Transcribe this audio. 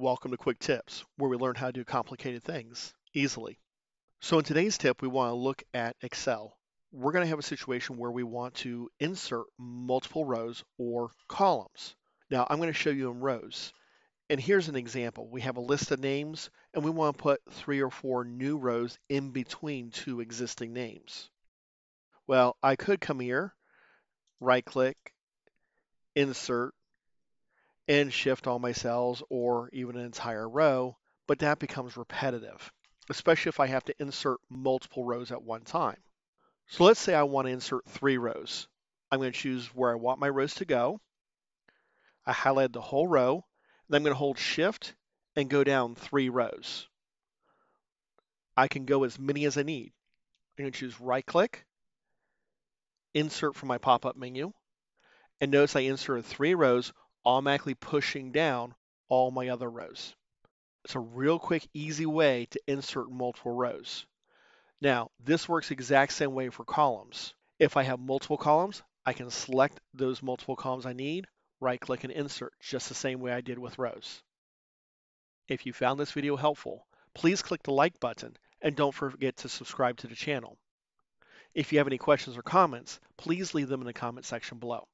Welcome to Quick Tips, where we learn how to do complicated things easily. So in today's tip, we want to look at Excel. We're going to have a situation where we want to insert multiple rows or columns. Now I'm going to show you in rows. And here's an example. We have a list of names and we want to put 3 or 4 new rows in between 2 existing names. Well, I could come here, right click, insert, and shift all my cells or even an entire row, but that becomes repetitive, especially if I have to insert multiple rows at one time. So let's say I want to insert 3 rows. I'm going to choose where I want my rows to go. I highlight the whole row, and I'm going to hold Shift and go down 3 rows. I can go as many as I need. I'm going to choose right click, insert from my pop-up menu, and notice I inserted 3 rows, automatically pushing down all my other rows. It's a real quick, easy way to insert multiple rows. Now, this works exact same way for columns. If I have multiple columns, I can select those multiple columns I need, right-click and insert, just the same way I did with rows. If you found this video helpful, please click the like button and don't forget to subscribe to the channel. If you have any questions or comments, please leave them in the comment section below.